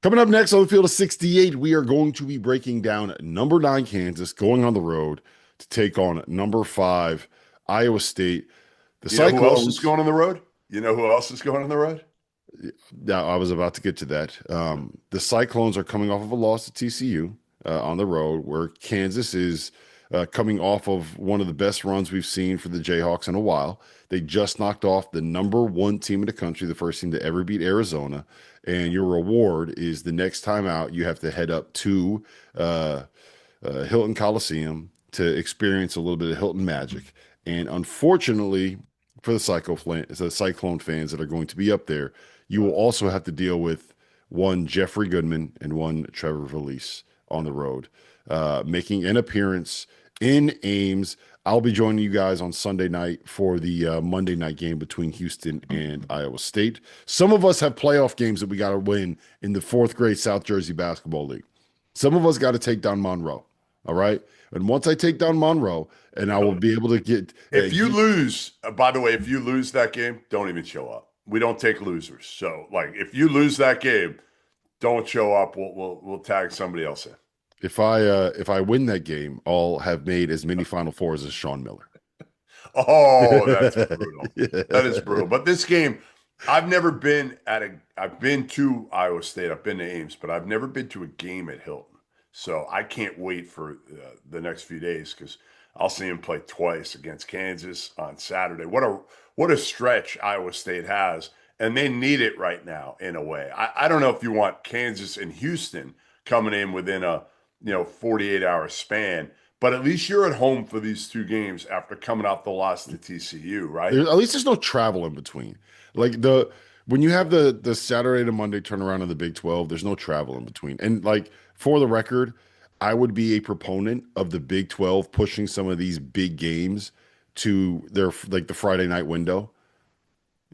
Coming up next on the field of 68, we are going to be breaking down number 9 Kansas going on the road to take on number 5 Iowa State. The You know who else is Cyclones. going on the road? You know who else is going on the road? Now, I was about to get to that. The Cyclones are coming off of a loss to TCU on the road, where Kansas is coming off of one of the best runs we've seen for the Jayhawks in a while. They just knocked off the number 1 team in the country, the first team to ever beat Arizona. And your reward is the next time out, you have to head up to uh, Hilton Coliseum to experience a little bit of Hilton magic. And unfortunately, for the Cyclone fans that are going to be up there, you will also have to deal with one Jeffrey Goodman and one Trevor Valise on the road, making an appearance in Ames. I'll be joining you guys on Sunday night for the Monday night game between Houston and Iowa State. Some of us have playoff games that we got to win in the fourth grade South Jersey Basketball League. Some of us got to take down Monroe. All right. And once I take down Monroe, and I will be able to get. If you lose, by the way, if you lose that game, don't even show up. We don't take losers. So, like, if you lose that game, don't show up. We'll tag somebody else in. If I win that game, I'll have made as many Final Fours as Sean Miller. Oh, that's brutal. That is brutal. But this game, I've been to Iowa State. I've been to Ames, but I've never been to a game at Hilton. So I can't wait for the next few days because I'll see him play twice against Kansas on Saturday. What a stretch Iowa State has, and they need it right now in a way. I don't know if you want Kansas and Houston coming in within a 48-hour span, but at least you're at home for these two games after coming off the loss to TCU, right? At least there's no travel in between. Like the when you have the Saturday to Monday turnaround of the Big 12, there's no travel in between. And like for the record, I would be a proponent of the Big 12 pushing some of these big games to their like the Friday night window.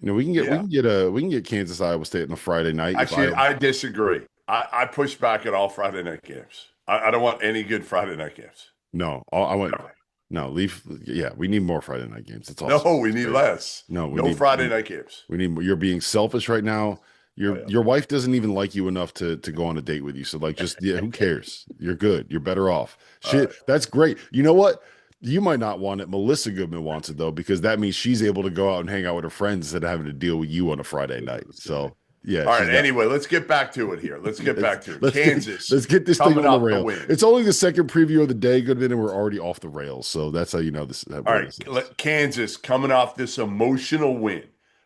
Yeah. We can get Kansas Iowa State on a Friday night if I Actually, I disagree. I push back at all Friday night games. I don't want any good Friday night games. no I went Ever. no leave yeah we need more Friday night games. That's all. No, we need less. No, No Friday night games. we need more. You're being selfish right now. Oh, Your wife doesn't even like you enough to go on a date with you. So like just yeah, who cares? You're good. You're better off. yeah. Shit, that's great. You know what? You might not want it. Melissa Goodman wants it though, because that means she's able to go out and hang out with her friends instead of having to deal with you on a Friday night. So yeah, All she's right. got Anyway, let's get back to it here. Let's get back to it. Kansas let's get this thing coming on the off the rail. win. It's only the second preview of the day, Goodman, and we're already off the rails. So that's how you know this. All right. Kansas coming off this emotional win,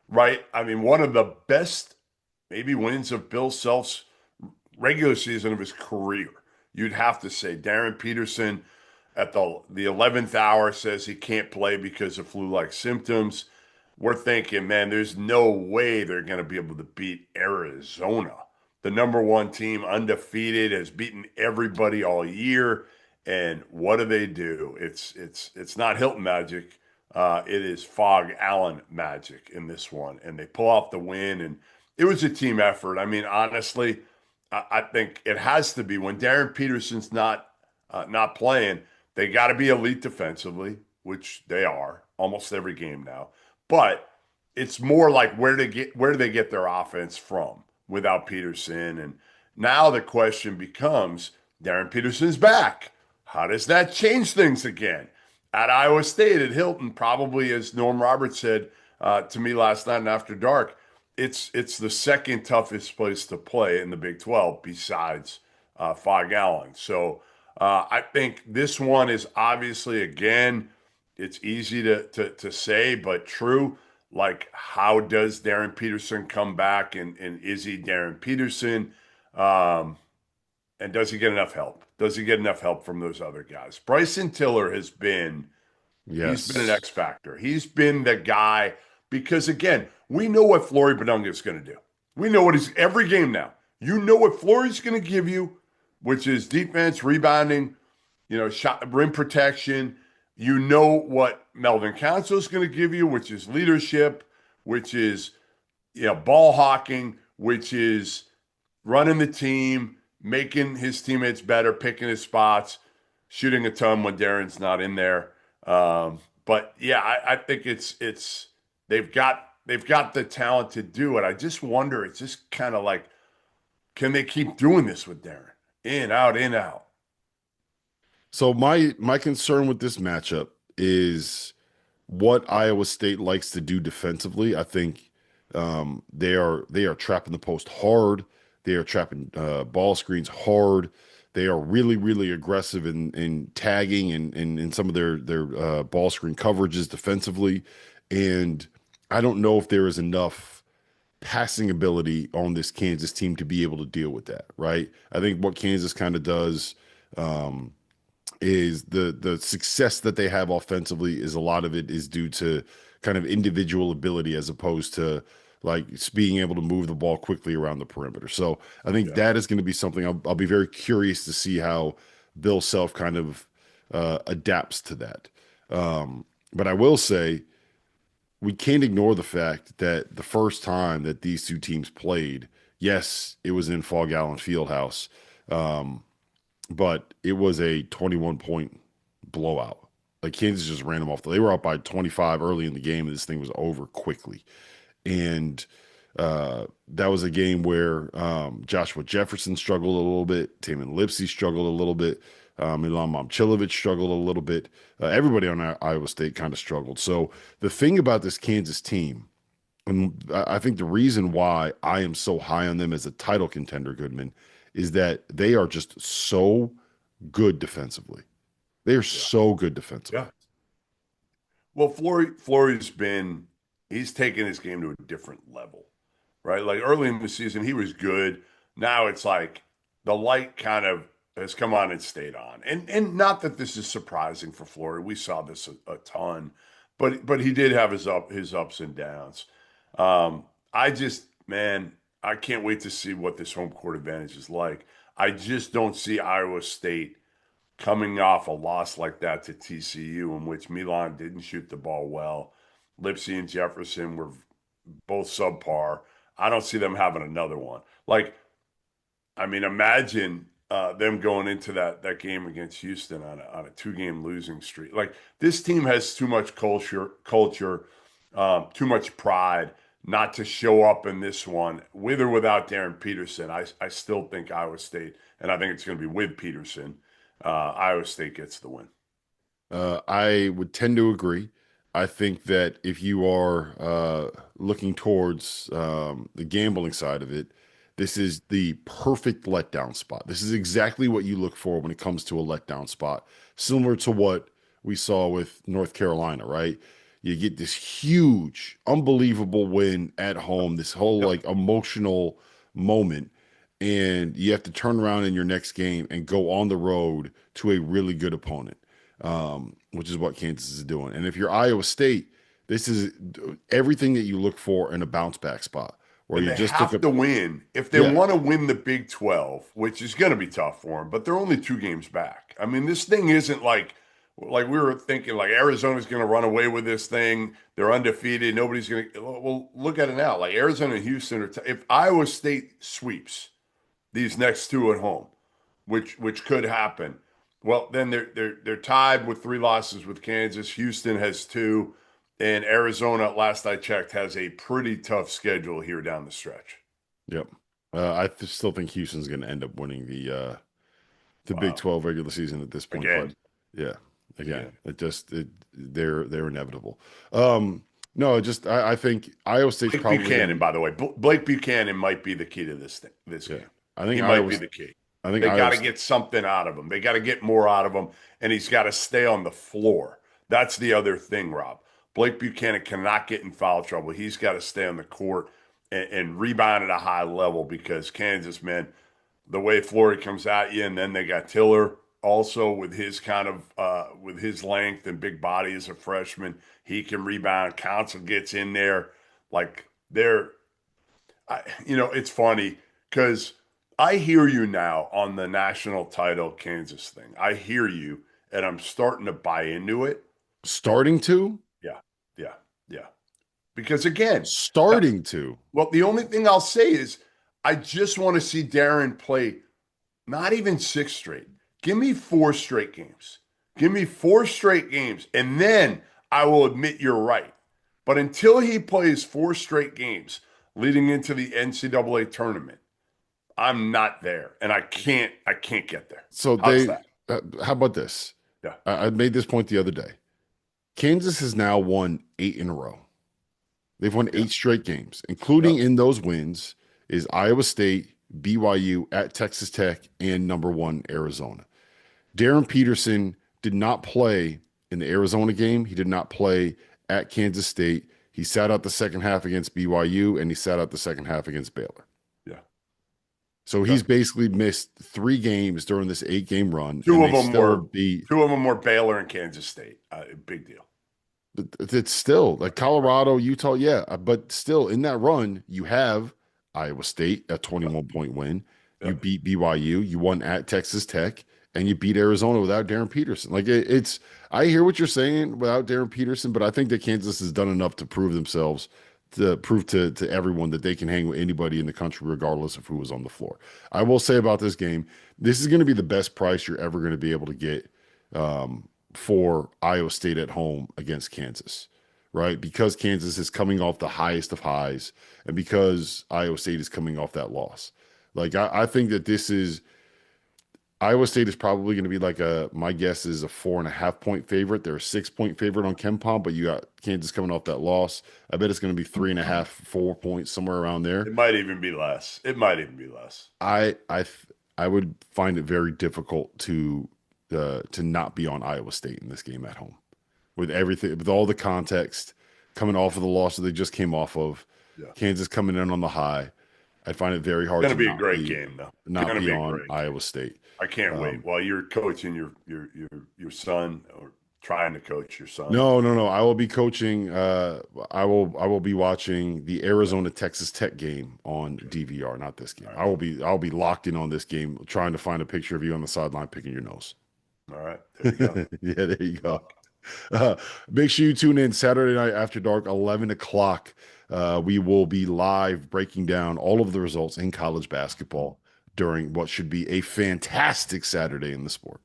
right? I mean, one of the best maybe wins of Bill Self's regular season of his career. You'd have to say Darryn Peterson at the 11th hour says he can't play because of flu-like symptoms. We're thinking, man, there's no way they're going to be able to beat Arizona. The number 1 team, undefeated, has beaten everybody all year. And what do? It's not Hilton magic. It is Fog Allen magic in this one. And they pull off the win. And it was a team effort. I mean, honestly, I think it has to be when Darryn Peterson's not playing. They got to be elite defensively, which they are almost every game now. But it's more like where do they get their offense from without Peterson? And now the question becomes, Darryn Peterson's back. How does that change things again? At Iowa State, at Hilton, probably as Norm Roberts said to me last night and after dark, it's the second toughest place to play in the Big 12 besides Fog Allen. So I think this one is obviously, again, it's easy to say, but true. Like, how does Darryn Peterson come back, and is he Darryn Peterson? And does he get enough help? Does he get enough help from those other guys? Bryson Tiller he's been an yes. X factor. He's been the guy because, again, we know what Flory Badunga is going to do. We know what he's every game now. You know what Flory's going to give you, which is defense, rebounding, shot rim protection. You know what Melvin Council is going to give you, which is leadership, which is ball hawking, which is running the team, making his teammates better, picking his spots, shooting a ton when Darren's not in there. But yeah, I think it's they've got the talent to do it. I just wonder. It's just kind of like can they keep doing this with Darryn? In, out, in, out. So my concern with this matchup is what Iowa State likes to do defensively. I think they are trapping the post hard. They are trapping ball screens hard. They are really aggressive in tagging and in some of their ball screen coverages defensively. And I don't know if there is enough passing ability on this Kansas team to be able to deal with that, right? I think what Kansas kind of does is the success that they have offensively is a lot of it is due to kind of individual ability as opposed to like being able to move the ball quickly around the perimeter. So I think Yeah. that is going to be something I'll be very curious to see how Bill Self kind of adapts to that. But I will say we can't ignore the fact that the first time that these two teams played, yes, it was in Fog Allen Fieldhouse. Um, but it was a 21-point blowout. Like Kansas just ran them off. They were up by 25 early in the game, and this thing was over quickly. And that was a game where Joshua Jefferson struggled a little bit. Tamin Lipsey struggled a little bit. Milan Momcilovic struggled a little bit. Everybody on Iowa State kind of struggled. So the thing about this Kansas team, and I think the reason why I am so high on them as a title contender, Goodman, is that they are just so good defensively. They are Yeah. so good defensively. Yeah. Well, Flory's been, he's taken his game to a different level, right? Like early in the season, he was good. Now it's like the light kind of has come on and stayed on. And not that this is surprising for Flory. We saw this a ton, but he did have his ups and downs. I just, man, I can't wait to see what this home court advantage is like. I just don't see Iowa State coming off a loss like that to TCU, in which Milan didn't shoot the ball well. Lipsey and Jefferson were both subpar. I don't see them having another one. Like, I mean, imagine them going into that game against Houston on a 2-game losing streak. Like, this team has too much culture, too much pride not to show up in this one with or without Darryn Peterson. I still think Iowa State, and I think it's going to be with Peterson. Iowa State gets the win. I would tend to agree. I think that if you are looking towards the gambling side of it, this is the perfect letdown spot. This is exactly what you look for when it comes to a letdown spot, similar to what we saw with North Carolina, right? You get this huge, unbelievable win at home, this whole Yep. like emotional moment, and you have to turn around in your next game and go on the road to a really good opponent, which is what Kansas is doing. And if you're Iowa State, this is everything that you look for in a bounce back spot where And you they just took have a to win if they yeah. want to win the Big 12, which is going to be tough for them, but they're only 2 games back. I mean, this thing isn't like we were thinking like Arizona's going to run away with this thing. They're undefeated. Nobody's going to. Well, look at it now. Like Arizona and Houston are. If Iowa State sweeps these next two at home, which could happen, well, then they're tied with 3 losses with Kansas. Houston has 2. And Arizona, last I checked, has a pretty tough schedule here down the stretch. Yep. Still think Houston's going to end up winning the Big Wow. 12 regular season at this point, but Again, yeah, again, again. they're inevitable. No, I think Iowa State's Blake probably going to Buchanan, be by the way, Blake Buchanan might be the key to this yeah. game. I think He might Iowa be the key. I think They got Iowa to get something out of him. They got to get more out of him, and he's got to stay on the floor. That's the other thing, Rob. Blake Buchanan cannot get in foul trouble. He's got to stay on the court and rebound at a high level because Kansas, man, the way Flory comes at you, and then they got Tiller also with his kind of with his length and big body as a freshman. He can rebound. Council gets in there. Like they're it's funny because I hear you now on the national title Kansas thing. I hear you, and I'm starting to buy into it. starting to Yeah, yeah, yeah. Because again, uh, starting to well, the only thing I'll say is I just want to see Darryn play not even 6 straight. Give me 4 straight games. Give me 4 straight games, and then I will admit you're right. But until he plays 4 straight games leading into the NCAA tournament, I'm not there, and I can't get there. So How's they, that? how about this? Yeah. I made this point the other day. Kansas has now won 8 in a row. They've won Yeah. 8 straight games, including Yep. in those wins is Iowa State, BYU, at Texas Tech, and number one Arizona. Darryn Peterson did not play in the Arizona game. He did not play at Kansas State. He sat out the second half against BYU, and he sat out the second half against Baylor. Yeah. So Okay. he's basically missed 3 games during this 8 game run, Two and of they them still were beat. two of them were Baylor and Kansas State. Big deal. It's still like Colorado, Utah, yeah, but still in that run, you have Iowa State, a Yep. 21-point win. You Yep. beat BYU, you won at Texas Tech, and you beat Arizona without Darryn Peterson. Like it's, I hear what you're saying without Darryn Peterson, but I think that Kansas has done enough to prove themselves, to prove to everyone that they can hang with anybody in the country, regardless of who was on the floor. I will say about this game, this is going to be the best price you're ever going to be able to get. For Iowa State at home against Kansas, right? Because Kansas is coming off the highest of highs, and because Iowa State is coming off that loss. Like I think that this is Iowa State is probably going to be like my guess is a 4.5 point favorite. They're a 6 point favorite on KenPom, but you got Kansas coming off that loss. I bet it's going to be 3.5, 4 points, somewhere around there. It might even be less. It might even be less. I would find it very difficult to not be on Iowa State in this game at home, with everything, with all the context coming off of the loss that they just came off of. Yeah. Kansas coming in on the high. I find it very hard It's to gonna be a great game, though. It's not gonna be be a on great game. Iowa State. I can't wait Um, while you're coaching your son, or trying to coach your son. no, no, no. I will be coaching. I will be watching the Arizona Texas Tech game on DVR, not this game. All right. I'll be locked in on this game, trying to find a picture of you on the sideline picking your nose. All right. There you go. Yeah, there you go. Uh, Make sure you tune in Saturday night after dark, 11 o'clock. We will be live breaking down all of the results in college basketball during what should be a fantastic Saturday in the sport.